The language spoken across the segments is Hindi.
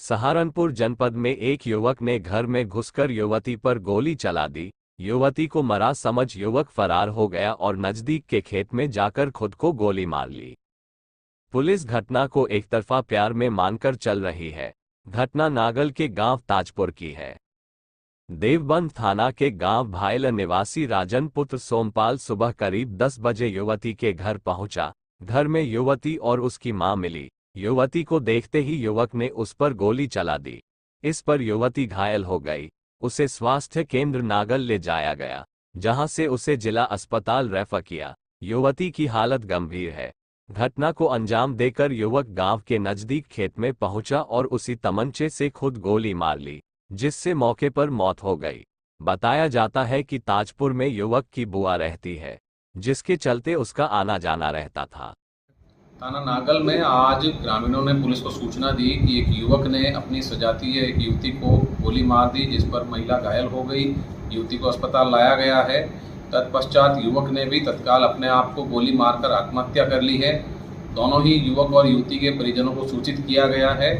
सहारनपुर जनपद में एक युवक ने घर में घुसकर युवती पर गोली चला दी। युवती को मरा समझ युवक फरार हो गया और नजदीक के खेत में जाकर खुद को गोली मार ली। पुलिस घटना को एकतरफा प्यार में मानकर चल रही है। घटना नागल के गांव ताजपुर की है। देवबंद थाना के गांव भायल निवासी राजन पुत्र सोमपाल सुबह करीब 10 बजे युवती के घर पहुंचा। घर में युवती और उसकी मां मिली। युवती को देखते ही युवक ने उस पर गोली चला दी। इस पर युवती घायल हो गई। उसे स्वास्थ्य केंद्र नागल ले जाया गया, जहां से उसे जिला अस्पताल रेफर किया। युवती की हालत गंभीर है। घटना को अंजाम देकर युवक गांव के नजदीक खेत में पहुंचा और उसी तमंचे से खुद गोली मार ली, जिससे मौके पर मौत हो गई। बताया जाता है कि ताजपुर में युवक की बुआ रहती है, जिसके चलते उसका आना जाना रहता था। थाना नागल में आज ग्रामीणों ने पुलिस को सूचना दी कि एक युवक ने अपनी सजातीय एक युवती को गोली मार दी, जिस पर महिला घायल हो गई। युवती को अस्पताल लाया गया है। तत्पश्चात युवक ने भी तत्काल अपने आप को गोली मारकर आत्महत्या कर ली है। दोनों ही युवक और युवती के परिजनों को सूचित किया गया है।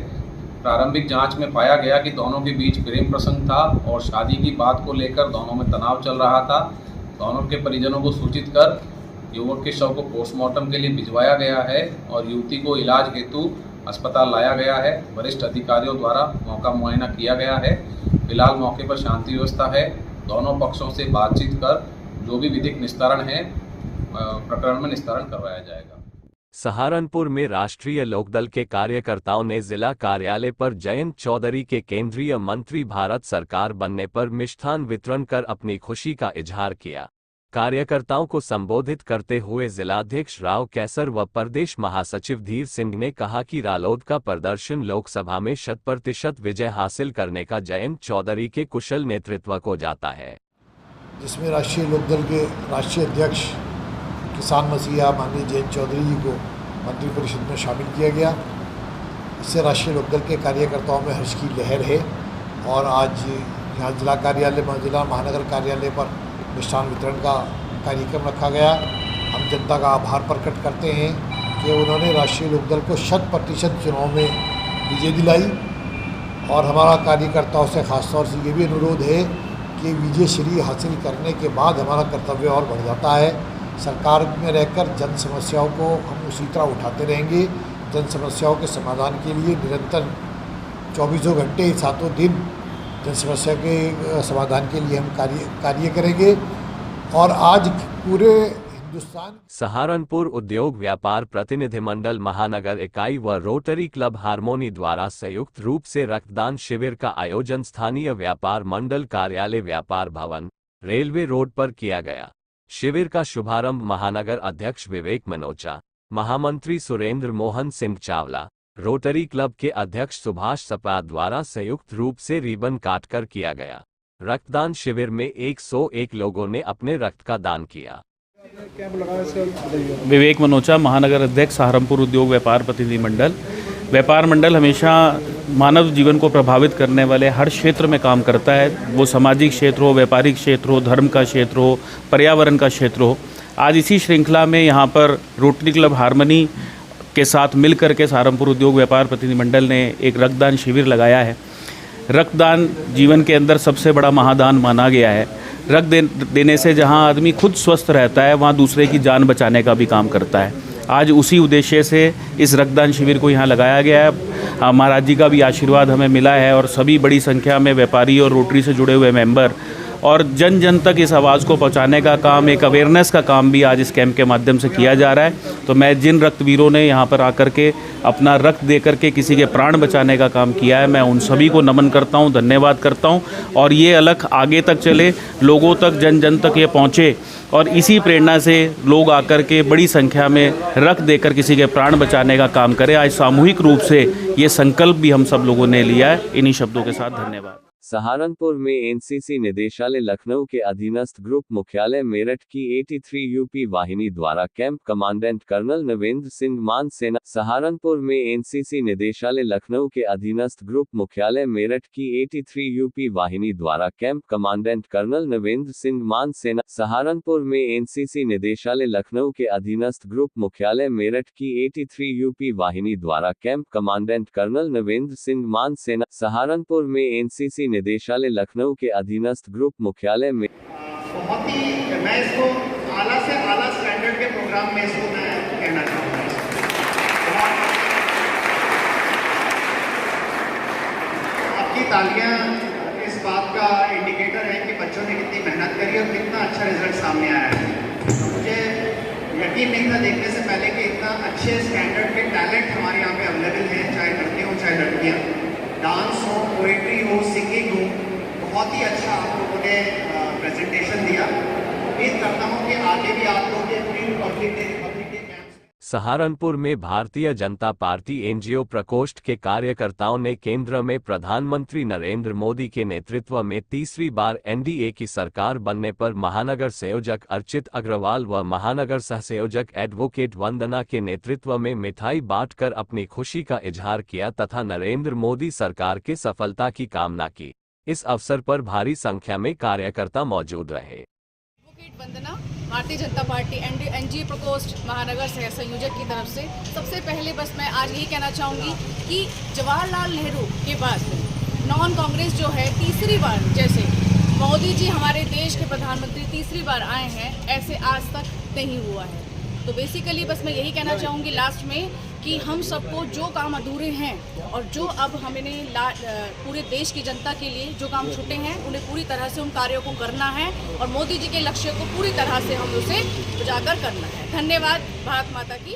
प्रारंभिक जांच में पाया गया कि दोनों के बीच प्रेम प्रसंग था और शादी की बात को लेकर दोनों में तनाव चल रहा था। दोनों के परिजनों को सूचित कर युवक के शव को पोस्टमार्टम के लिए भिजवाया गया है और युवती को इलाज हेतु अस्पताल लाया गया है। वरिष्ठ अधिकारियों द्वारा मौका मुआयना किया गया है। फिलहाल मौके पर शांति व्यवस्था है। दोनों पक्षों से बातचीत कर जो भी विधिक निस्तारण है प्रकरण में निस्तारण करवाया जाएगा। सहारनपुर में राष्ट्रीय लोकदल के कार्यकर्ताओं ने जिला कार्यालय पर जयंत चौधरी के केंद्रीय मंत्री भारत सरकार बनने पर मिष्ठान वितरण कर अपनी खुशी का इजहार किया। कार्यकर्ताओं को संबोधित करते हुए जिलाध्यक्ष राव कैसर व प्रदेश महासचिव धीर सिंह ने कहा कि रालोद का प्रदर्शन लोकसभा में 100% विजय हासिल करने का जयंत चौधरी के कुशल नेतृत्व को जाता है, जिसमें राष्ट्रीय लोकदल के राष्ट्रीय अध्यक्ष किसान मसीहा माननीय जयंत चौधरी जी को मंत्रिपरिषद में शामिल किया गया। इससे राष्ट्रीय लोकदल के कार्यकर्ताओं में हर्ष की लहर है और आज यहाँ जिला कार्यालय जिला महानगर कार्यालय पर मिष्ठान वितरण का कार्यक्रम रखा गया। हम जनता का आभार प्रकट करते हैं कि उन्होंने राष्ट्रीय लोकदल को 100% चुनाव में विजय दिलाई और हमारा कार्यकर्ताओं से खासतौर से ये भी अनुरोध है कि विजय श्री हासिल करने के बाद हमारा कर्तव्य और बढ़ जाता है। सरकार में रहकर जन समस्याओं को हम उसी तरह उठाते रहेंगे। जन समस्याओं के समाधान के लिए निरंतर 24 घंटे 7 दिन जन समस्या के समाधान के लिए हम कार्य करेंगे। और आज पूरे हिंदुस्तान सहारनपुर उद्योग व्यापार प्रतिनिधिमंडल महानगर इकाई व रोटरी क्लब हारमोनी द्वारा संयुक्त रूप से रक्तदान शिविर का आयोजन स्थानीय व्यापार मंडल कार्यालय व्यापार भवन रेलवे रोड पर किया गया। शिविर का शुभारंभ महानगर अध्यक्ष विवेक मनोचा, महामंत्री सुरेंद्र मोहन सिंह चावला, रोटरी क्लब के अध्यक्ष सुभाष सपा द्वारा संयुक्त रूप से रिबन काटकर किया गया। रक्तदान शिविर में 101 लोगों ने अपने रक्त का दान किया। विवेक मनोचा, महानगर अध्यक्ष सहारनपुर उद्योग व्यापार प्रतिनिधिमंडल। व्यापार मंडल हमेशा मानव जीवन को प्रभावित करने वाले हर क्षेत्र में काम करता है, वो सामाजिक क्षेत्र हो, व्यापारिक क्षेत्र हो, धर्म का क्षेत्र हो, पर्यावरण का क्षेत्र हो। आज इसी श्रृंखला में यहाँ पर रोटरी क्लब हारमोनी के साथ मिलकर के सहारनपुर उद्योग व्यापार प्रतिनिधिमंडल ने एक रक्तदान शिविर लगाया है। रक्तदान जीवन के अंदर सबसे बड़ा महादान माना गया है। रक्त देने से जहां आदमी खुद स्वस्थ रहता है, वहां दूसरे की जान बचाने का भी काम करता है। आज उसी उद्देश्य से इस रक्तदान शिविर को यहाँ लगाया गया है। महाराज जी का भी आशीर्वाद हमें मिला है और सभी बड़ी संख्या में व्यापारी और रोटरी से जुड़े हुए मेंबर और जन जन तक इस आवाज़ को पहुंचाने का काम, एक अवेयरनेस का काम भी आज इस कैंप के माध्यम से किया जा रहा है। तो मैं जिन रक्तवीरों ने यहाँ पर आकर के अपना रक्त दे करके किसी के प्राण बचाने का काम किया है, मैं उन सभी को नमन करता हूँ, धन्यवाद करता हूँ। और ये अलख आगे तक चले, लोगों तक, जन जन तक ये पहुँचे और इसी प्रेरणा से लोग आकर के बड़ी संख्या में रक्त देकर किसी के प्राण बचाने का काम करें। आज सामूहिक रूप से ये संकल्प भी हम सब लोगों ने लिया है। इन्हीं शब्दों के साथ धन्यवाद। सहारनपुर में एनसीसी निदेशालय लखनऊ के अधीनस्थ ग्रुप मुख्यालय मेरठ की 83 यूपी वाहिनी द्वारा camp commandant colonel Navendra Singh मान सेना। सहारनपुर में एनसीसी निदेशालय लखनऊ के अधीनस्थ ग्रुप मुख्यालय मेरठ की 83 यूपी वाहिनी द्वारा camp commandant colonel Navendra Singh मान सेना। सहारनपुर में एनसीसी निदेशालय लखनऊ के अधीनस्थ ग्रुप मुख्यालय मेरठ की 83 यूपी वाहिनी द्वारा camp commandant colonel Navendra Singh मान सेना। सहारनपुर में एनसीसी निदेशालय लखनऊ के अधीनस्थ ग्रुप मुख्यालय में बहुत ही मैं इसको आला से आला स्टैंडर्ड के प्रोग्राम में इसको मैं कहना चाहूँगा। आपकी तालियां इस बात का इंडिकेटर है कि बच्चों ने कितनी मेहनत करी और कितना अच्छा रिजल्ट सामने आया है। मुझे यकीन नहीं था देखने से पहले कि इतना अच्छे स्टैंडर्ड के टैलेंट हमारे यहाँ पे अवेलेबल हैं, चाहे लड़के हों चाहे लड़कियाँ। डांस हो, पोएट्री हो, सिंगिंग हो, बहुत ही अच्छा आप लोगों ने प्रेजेंटेशन दिया। उम्मीद करता हूँ कि आगे भी आप लोग अपनी रिपब्लिक डे सहारनपुर में भारतीय जनता पार्टी एनजीओ प्रकोष्ठ के कार्यकर्ताओं ने केंद्र में प्रधानमंत्री नरेंद्र मोदी के नेतृत्व में तीसरी बार एनडीए की सरकार बनने पर महानगर संयोजक अर्चित अग्रवाल व महानगर सहसंयोजक एडवोकेट वंदना के नेतृत्व में मिठाई बांटकर अपनी खुशी का इजहार किया तथा नरेंद्र मोदी सरकार के सफलता की कामना की। इस अवसर पर भारी संख्या में कार्यकर्ता मौजूद रहे। वंदना, भारतीय जनता पार्टी एनडीए प्रकोष्ठ महानगर सह संयोजक की तरफ से सबसे पहले बस मैं आज यही कहना चाहूँगी कि जवाहरलाल नेहरू के बाद नॉन कांग्रेस जो है तीसरी बार, जैसे मोदी जी हमारे देश के प्रधानमंत्री तीसरी बार आए हैं, ऐसे आज तक नहीं हुआ है। तो बेसिकली बस मैं यही कहना चाहूँगी लास्ट में कि हम सबको जो काम अधूरे हैं और जो अब हमने पूरे देश की जनता के लिए जो काम छूटे हैं उन्हें पूरी तरह से उन कार्यों को करना है और मोदी जी के लक्ष्य को पूरी तरह से हम उसे उजागर करना है। धन्यवाद। भारत माता की।